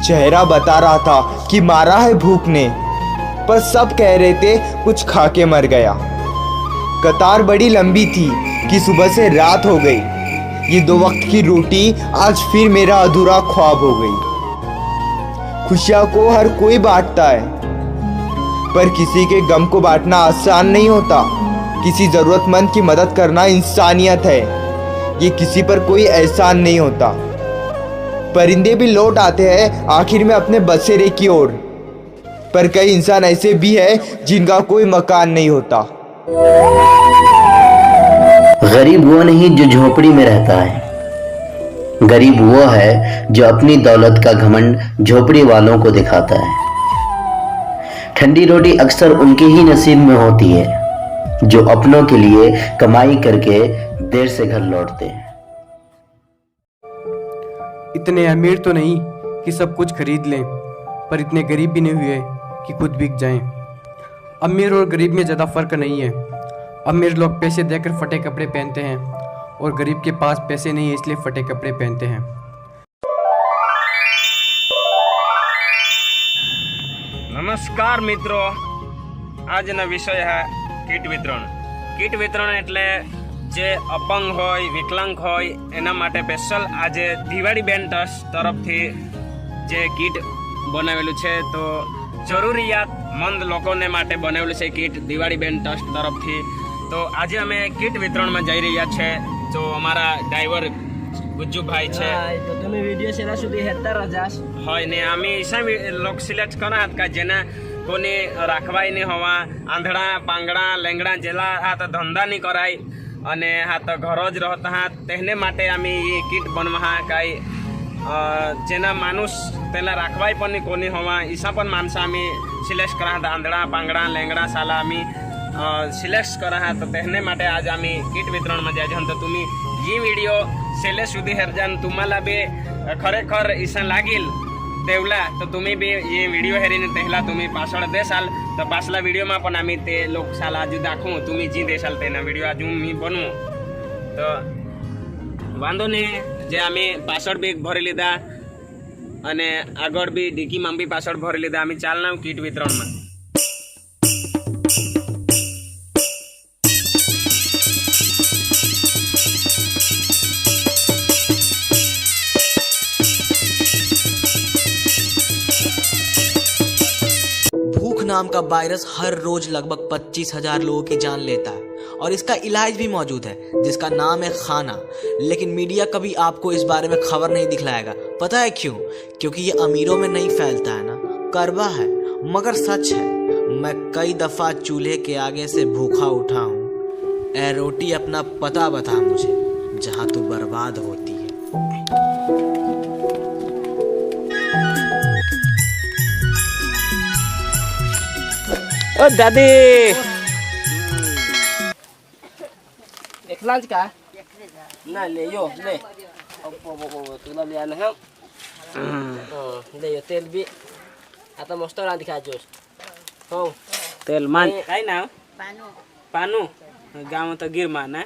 चेहरा बता रहा था कि मारा है भूख ने, पर सब कह रहे थे कुछ खा के मर गया। कतार बड़ी लंबी थी कि सुबह से रात हो गई। ये 2 वक्त की रोटी आज फिर मेरा अधूरा ख्वाब हो गई। खुशियाँ को हर कोई बांटता है, पर किसी के गम को बांटना आसान नहीं होता। किसी ज़रूरतमंद की मदद करना इंसानियत है, ये किसी पर कोई एहसान नहीं होता। परिंदे भी लौट आते हैं आखिर में अपने बसेरे की ओर, पर कई इंसान ऐसे भी हैं जिनका कोई मकान नहीं होता। गरीब वो नहीं जो झोपड़ी में रहता है, गरीब वो है जो अपनी दौलत का घमंड झोपड़ी वालों को दिखाता है। ठंडी रोटी अक्सर उनके ही नसीब में होती है जो अपनों के लिए कमाई करके देर से घर लौटते हैं। इतने अमीर तो नहीं कि सब कुछ खरीद लें, पर इतने गरीब भी नहीं हुए कि खुद बिक जाएं। अमीर और गरीब में ज़्यादा फर्क नहीं है। अमीर लोग पैसे देकर फटे कपड़े पहनते हैं और गरीब के पास पैसे नहीं है इसलिए फटे कपड़े पहनते हैं। नमस्कार मित्रों, આજનો વિષય है કીટ વિતરણ। કીટ વિતરણ એટલે જે અપંગ હોય, વિકલાંગ હોય એના માટે સ્પેશિયલ આજે દિવાળી બેન ટ્રસ્ટ તરફથી જે કીટ બનાવેલું છે, તો જરૂરિયાતમંદ લોકોને માટે બનાવેલું છે કીટ દિવાળી બેન ટ્રસ્ટ તરફથી। તો આજે અમે કીટ વિતરણમાં જઈ રહ્યા છે। જો અમારા ડ્રાઈવર ગુજ્જુભાઈ છે, તો તમે વિડિયો સેના સુધી હેતા રજાશ હોય ને અમે એસા લોક સિલેક્ટ કરા હતા જેના કોને રાખવાય નહીં હોવા, આંધળા પાંગડા લેંગડા જેલા હા તો ધંધા નહીં કરાય અને હા તો ઘરો જ રહેતા હા, તેને માટે અમે એ કીટ બનવા કાંઈ જેના માણસ તેના રાખવાય પણ નહીં કોની હોવા ઈસા પણ માણસા અમે સિલેક્ટ કરા હતા। આંધળા પાંગડા લેંગડા સાલા અમે સિલેક્ટ करा है, तो तेहने माटे आज आम्ही किट वितरण में जायचं। तर तुम्ही ही व्हिडिओ सेले सुधी हेरजान तुम्हाला बी खरेखर ईसा लागेल देवला, तो तुम्ही बी ये व्हिडिओ हेरीने तेहला तुम्ही पासळ देसाल, तर पासला व्हिडिओમાં पण आम्ही ते लोक साल आज दाखवू, तुम्ही जी देसाल तेना व्हिडिओ आज मी बनवू। तो वांधो नहीं, जे आम्ही पासळ बी भरी लीधा અને આગળ બી ડીકીમાં બી પાસળ ભરી લીધા। અમે ચાલના કિટ વિતરણમાં। भूख नाम का वायरस हर रोज लगभग 25,000 लोगों की जान लेता है और इसका इलाज भी मौजूद है जिसका नाम है खाना। लेकिन मीडिया कभी आपको इस बारे में खबर नहीं दिखलाएगा। पता है क्यों? क्योंकि ये अमीरों में नहीं फैलता है ना, करवा है मगर सच है। मैं कई दफ़ा चूल्हे के आगे से भूखा उठा हूँ। ए रोटी अपना पता बता मुझे जहाँ तू बर्बाद होती है। ओ दादी એકલા જ કા ના લે યો લે तुला ले आना हम ले यो तेल बी आता मस्त रांधी खाजोस हो तेल मान काय नाव पानू गाव तर गिरमा ना।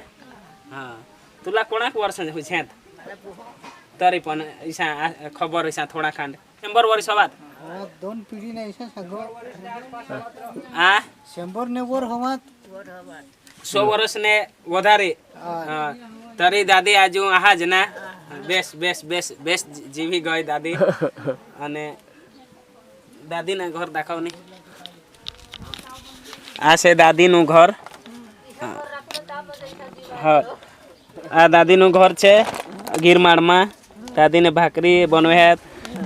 हां तुला कोणाक वर्ष हुछेत तरी पण इसा खबर इसा थोडा खांड 100 वर्ष बाद 2 पिढी नाही इसा सगळं आ 100 ने वर हवात 100 वर्ष ने વધારે तरी दादी આજુ આહા જ ના બેસ બેસ બેસ બેસ જીવી ગઈ દાદી। અને દાદીના ઘર દેખાવ નહીં, આ છે દાદીનું ઘર। હા આ દાદીનું ઘર છે ગિરમાળમાં। દાદીને ભાખરી बनवे है,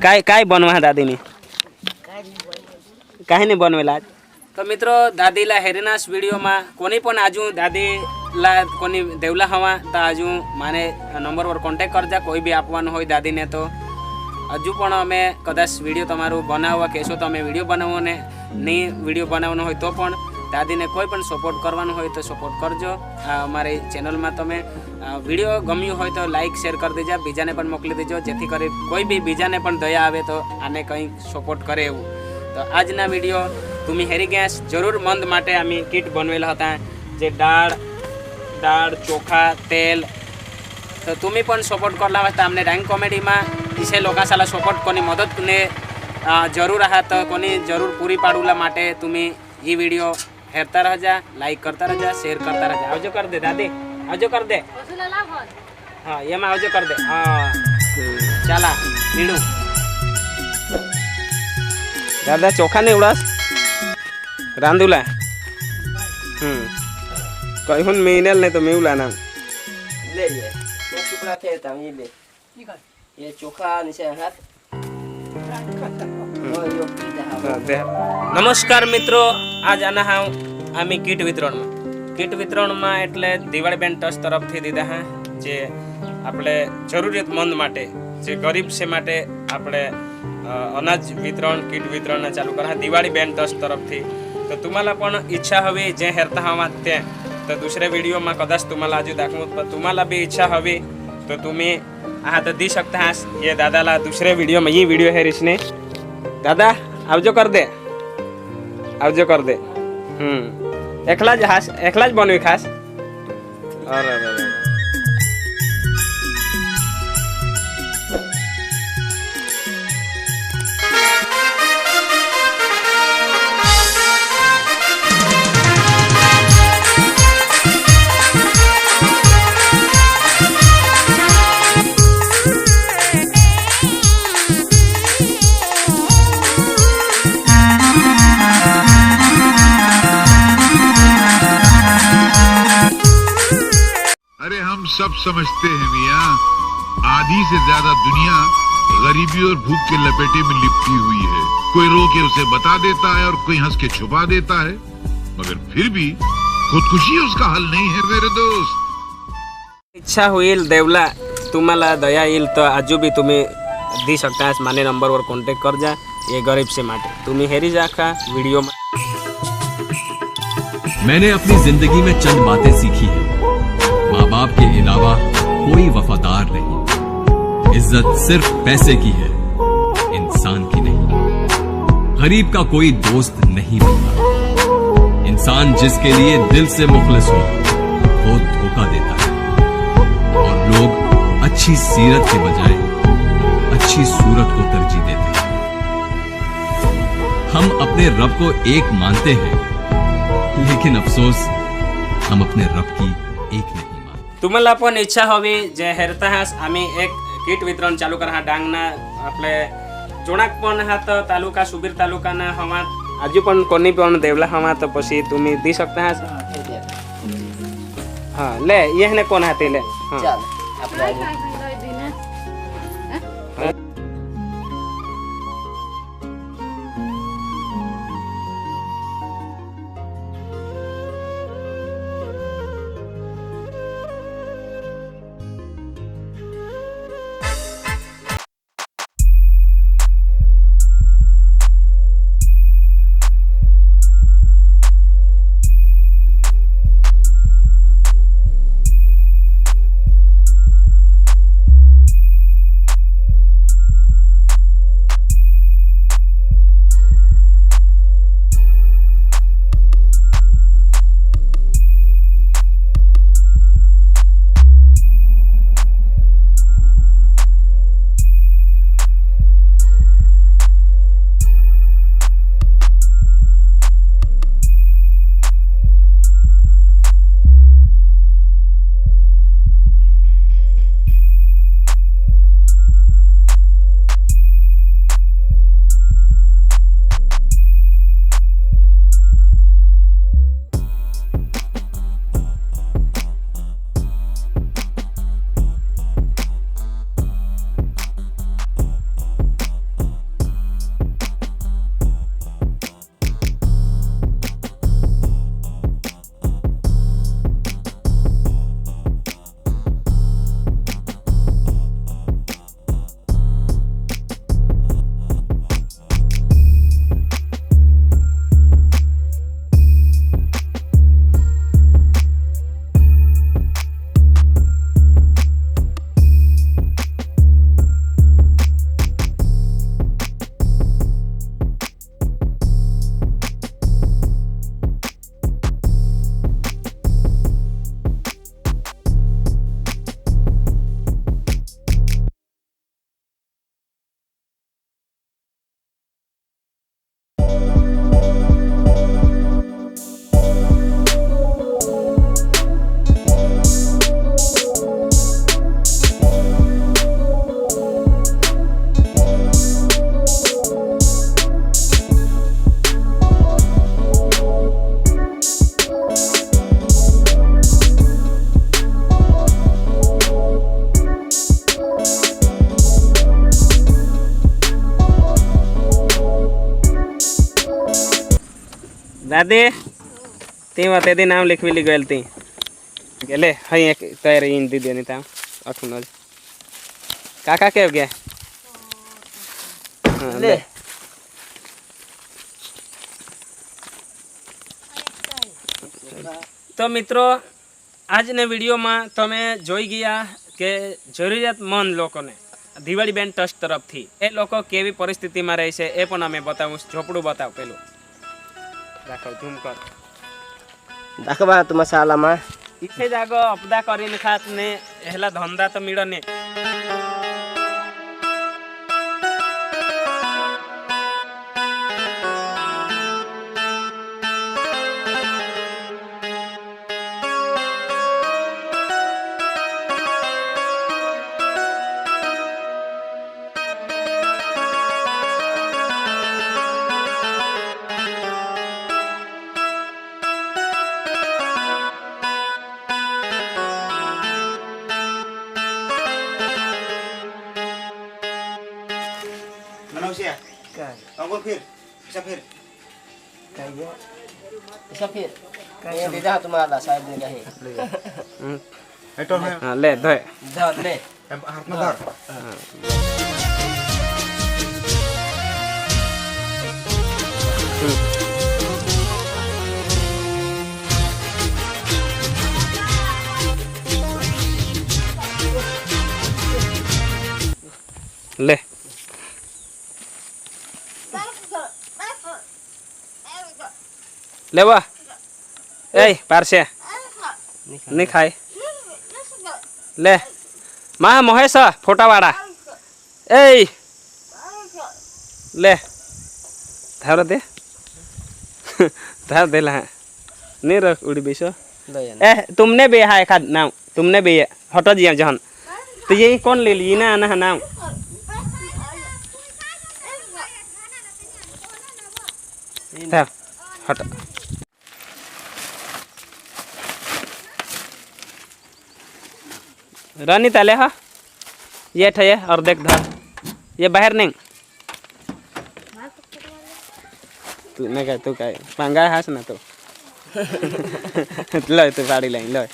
काय बनवा है दादीने કાંઈ નહીં बनवेला। तो मित्रों दादीला हेरेनास वीडियोમાં कोणी पण आजू दादीला कोणी देवला हवा तो आजू माने नंबरवर कॉन्टेक्ट करजा। कोई भी आपवानुं होय दादीने तो हजू पण अमे कदाच विडियो तमारुं बनाववा कहेशो तो अमे विडियो बनावोने नहीं विडियो बनावવાનો હોય તો પણ દાદીને કોઈ પણ સપોર્ટ કરવાનો હોય તો સપોર્ટ કરજો। અમારી ચેનલમાં તમે વિડિયો ગમ્યું હોય તો લાઈક શેર કરી દેજો, બીજાને પણ મોકલી દેજો જેથી કરી કોઈ બી બીજાને પણ દયા આવે તો આને કંઈ સપોર્ટ કરે એવું। તો આજના વિડિયો तुम्ही हेरी गॅस जरूर मंद माटे आम्ही किट बनवेला होता जे डाळ चोखा तेल। तो तुम्ही पण सपोर्ट करला होता आमने रँक कॉमेडी में इसे लोकांसाला सपोर्ट कोणी मदत ने जरूर आहात कोणी जरूर पुरी पाडूला माटे तुम्ही ही व्हिडिओ हेरता राहा, लाईक करता राहा, शेअर करता राहा. आवजो कर दे दादी, आवजो कर दे. હા એમાં આવજો કરી દે. ચાલા મીડું દાદા ચોખા ને ઉડાસ રાંધુલા કહું મીનેલ ને તો મેવલા નામ ले ये टुकड़ा थे तम ये ले ये चोखा नीचे हाथ यो पीता નમસ્કાર મિત્રો, આજ આના હા અમે કીટ વિતરણમાં એટલે દિવાળી બેન ટ્રસ્ટ તરફથી દીધા હા જે આપણે જરૂરિયાતમંદ માટે જે ગરીબ છે માટે આપણે અનાજ વિતરણ કીટ વિતરણ ચાલુ કરા દિવાળી બેન ટ્રસ્ટ તરફથી. તો तुम्हाला पण इच्छा हवी जे हेरता हवा ते तर दुसऱ्या व्हिडिओમાં कदाच तुम्हाला अजून दाखवत पण तुम्हाला बी इच्छा हवी तो तुम्ही आहात दी शकता हास ये दादाला दुसऱ्या व्हिडिओમાં ही व्हिडिओ है रिसने दादा आवजो कर दे, आवजो कर दे. એકલા જ બનવી ખાસ. અરે अरे हम सब समझते हैं मियाँ, आधी से ज्यादा दुनिया गरीबी और भूख के लपेटे में लिपटी हुई है. कोई रो के उसे बता देता है और कोई हंस के छुपा देता है, मगर फिर भी खुदकुशी उसका हल नहीं है मेरे दोस्त. इच्छा होईल देवला तुम्हाला दया येईल तर आजू बी तुम्ही दी शकता. माने नंबरवर कॉन्टॅक्ट कर जा ये गरीब से माटे तुम्ही हेरी जा का व्हिडिओ. मैंने अपनी जिंदगी में चंद बातें सीखी हैं. माँ बाप के अलावा कोई वफादार नहीं. इज्जत सिर्फ पैसे की है, इंसान की नहीं. गरीब का कोई दोस्त नहीं बनता. इंसान जिसके लिए दिल से मुखलिस हो वो धोखा देता है. और लोग अच्छी सीरत के बजाय अच्छी सूरत को तरजीह देते हैं. हम अपने रब को एक मानते हैं, लेकिन अफसोस हम अपने रब की एक नहीं. तुम्हाला पण इच्छा हवी जे हेरता हास आम्ही एक किट वितरण चालू करा डांगना आपले जोणाक पण हात तालुका सुबीर तालुकाना हवा आजू पण कोणी पण देवला हवा तर पशी तुम्ही दी शकता हास. हा ले येहने कोण हाते ले चल આપણે दादी ती मते दी नाम लिखविली गल ती गेले हई एक तैयार इन दी देनी ता अठुन काका के हो गया ले तो मित्रों આજને વિડીયોમાં તમે જોઈ ગયા કે જરૂરિયાતમંદ લોકોને દિવાળી બેન્ડ ટ્રસ્ટ તરફથી એ લોકો કેવી પરિસ્થિતિમાં રહે છે એ પણ અમે બતાવું ઝોપડું બતાવ પેલું રાખો ઝૂમ કર देखबा तुम मसाला में इथे जागो अपदा કરીને ખાસ ને એહલા ધંધા તો મીળો ને manusia tunggu फिर bisa फिर ऐसा फिर ये दीदा तुम्हारा साहब ने कहे itu હા લે ધોય धर ले हाथ में धर ले लेवा ए पारसे नहीं खाए ले माँ महेश फोटावाड़ा ए ले धार दे धार दे ला नहीं रख उड़ी बेसो ए तुमने भी है खाद नाम तुमने भी हटो जी जहन तो ये कौन ले ली ना ना नाम हट रानी ताले हा ये ठये और देख धर ये बाहर नहीं तू मैं कह तू कह पंगा हास ना तो लो तू गाड़ी लाइन लो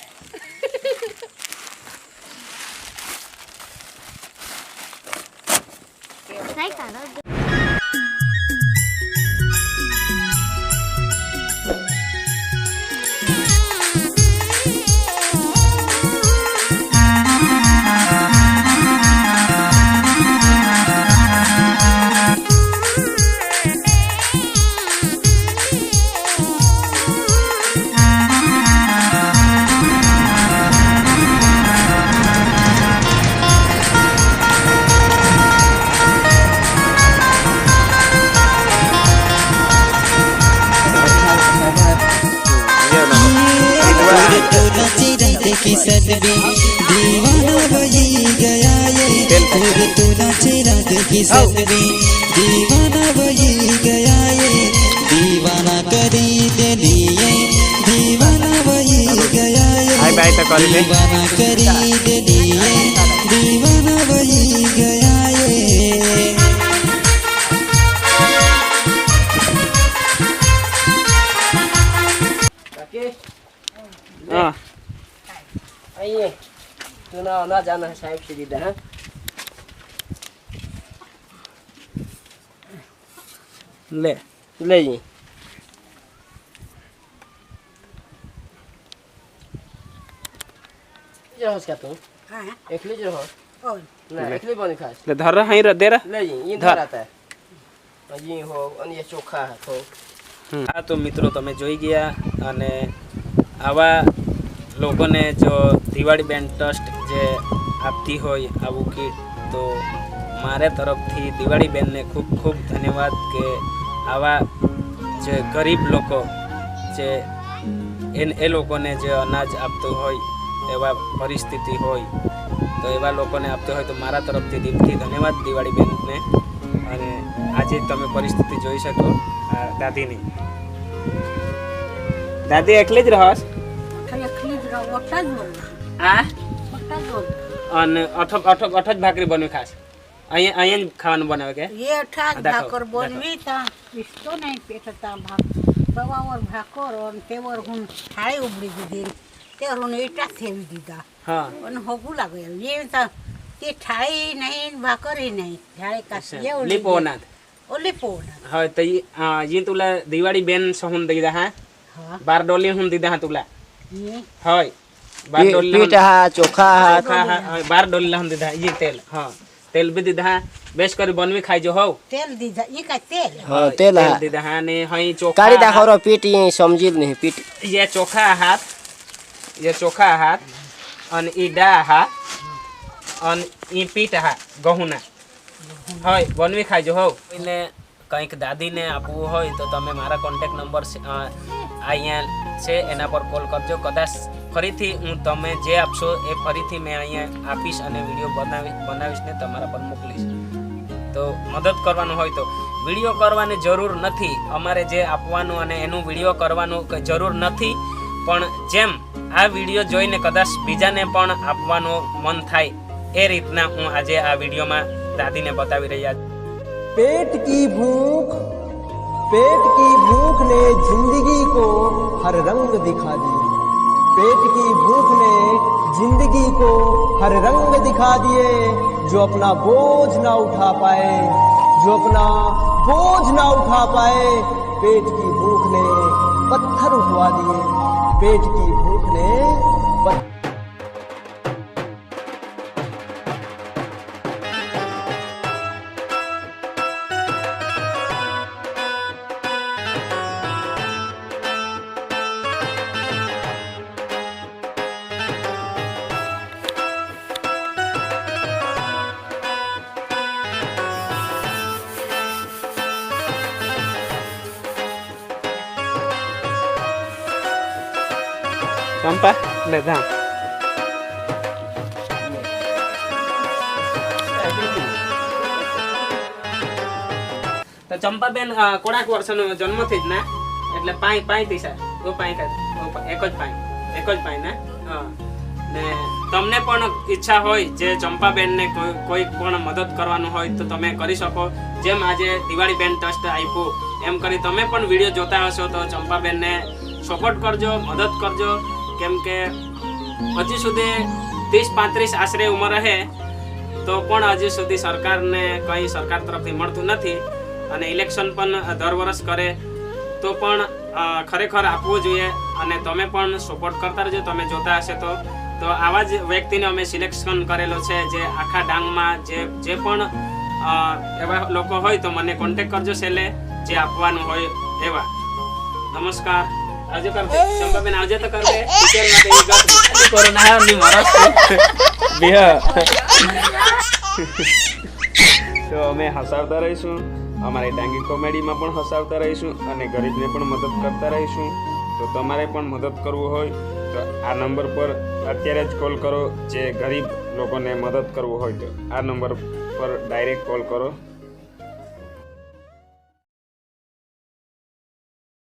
की सदबी दीवाना बजी गया ये तू नाचे रात की सदबी दीवाना बजी गया ये दीवाना करी दे लिए दीवाना बजी गया ये दीवाना करी दे लिए दीवाना बजी गया ये हाँ आइए तू ना जाना है साहब से दीदा है ले ले जी जो क्या तू हां एक लीटर हो ना एक लीटर बनी खास ले धर रहा है दे रहा ले जी ये धर आता है ये हो અને ये ચોખા હતો આ તો મિત્રો તમે જોઈ ગયા અને આવા લોકોને જો દિવાળી બેન્ડ ટ્રસ્ટ જે આપતી હોય આવું કીટ તો મારે તરફથી દિવાળી બેનને ખૂબ ખૂબ ધન્યવાદ કે આવા જે ગરીબ લોકો જે એ લોકોને જે અનાજ આપતું હોય એવા પરિસ્થિતિ હોય તો એવા લોકોને આપતો હોય તો મારા તરફથી દિલથી ધન્યવાદ દિવાળી બેનને અને આજે તમે પરિસ્થિતિ જોઈ શકો દાદીની દાદી એકલી જ રહો અને અઠ જ ભાખરી બનવી ખાસ અહીંયા જ ખાવાનું બનાવે કે ये अठात भाकर बोलवी था इस्तो नहीं पेटता भाग સવાવર ભાકોર અને તેવર હું થાળી ઉબડી દીધી તેવર હું એટલા થેવી દીધા હા અને હોગું લાગે એ તે થાળી નહીં ભાકરી નહીં થાળી કાશી લીપોનાથ ઓલી પોના હા તો ये तुला दिवाळी बेन सहून दिदा हा હા बारडोली हून दिदा हा तुला ये होय बारडोली पीठ हा चोखा हा बारडोली हून दिदा ये तेल हाँ तेल भी दिदा हा बेस करी बनवी खाई जो हो તેલ દીધા એ કાંઈ તેલ हाँ तेल हा दिदा हा ने हई चोखा काढी दाखव रो पीठ ये समजी नहीं पीठ ये चोखा हाथ ये चोखा हाथ और ई डा हाथ और ई पीठ हाथ गहुना હોય બનવી ખાજો હો એટલે કંઈક દાદીને આપવું હોય તો તમે મારા કોન્ટેક્ટ નંબર અહીંયા છે એના પર કોલ કરજો કદાચ ફરીથી હું તમે જે આપશો એ ફરીથી મેં અહીંયા આપીશ અને વિડીયો બનાવીશ ને તમારા પર મોકલીશ તો મદદ કરવાનું હોય તો વિડીયો કરવાની જરૂર નથી અમારે જે આપવાનું અને એનું વિડીયો કરવાનું જરૂર નથી પણ જેમ આ વિડીયો જોઈને કદાચ બીજાને પણ આપવાનું મન થાય એ રીતના હું આજે આ વિડીયોમાં दादी ने बतावी रही आज पेट की भूख ने जिंदगी को हर रंग दिखा दिए पेट की भूख ने जिंदगी को हर रंग दिखा दिए जो अपना बोझ ना उठा पाए पेट की भूख ने पत्थर उठवा दिए पेट की भूख ने चंपा ले धा तो चंपा बेन कोड़ाक वर्षनो जन्म थी ज ना એટલે પાઈ થી સર ઓ પાઈ એક જ પાઈ ને હા ને તમને પણ ઈચ્છા હોય જે ચંપાબેન ને કોઈ પણ મદદ કરવાનું હોય તો તમે કરી શકો જેમ આજે દિવાળી બેન ટ્રસ્ટ આપ્યું એમ કરી તમે પણ વિડીયો જોતા હશો તો ચંપાબેન ને સપોર્ટ કરજો મદદ કરજો કેમ કે હજી સુધી 30-35 આશરે ઉંમર હે તો પણ હજી સુધી સરકારને કંઈ સરકાર તરફથી મળતું નથી અને ઇલેક્શન પણ દર વર્ષ કરે તો પણ ખરેખર આપવું જોઈએ અને તમે પણ સપોર્ટ કરતા રહેજો તમે જોતા હશે તો આવા જ વ્યક્તિને અમે સિલેક્શન કરેલો છે જે આખા ડાંગમાં જે પણ એવા લોકો હોય તો મને કોન્ટેક્ટ કરજો છેલ્લે જે આપવાનું હોય એવા નમસ્કાર આજે કરતે ચંપાબેન આજે તો કરતે ટીચર માટે ગત કોરોના હે ની મારા બિહા તો અમે હસાવતા રહીશું અમારી ડાંગી કોમેડીમાં પણ હસાવતા રહીશું અને ગરીબને પણ મદદ કરતા રહીશું તો તમારે પણ મદદ કરવું હોય તો આ નંબર પર અત્યારે જ કોલ કરો જે ગરીબ લોકોને મદદ કરવું હોય તો આ નંબર પર ડાયરેક્ટ કોલ કરો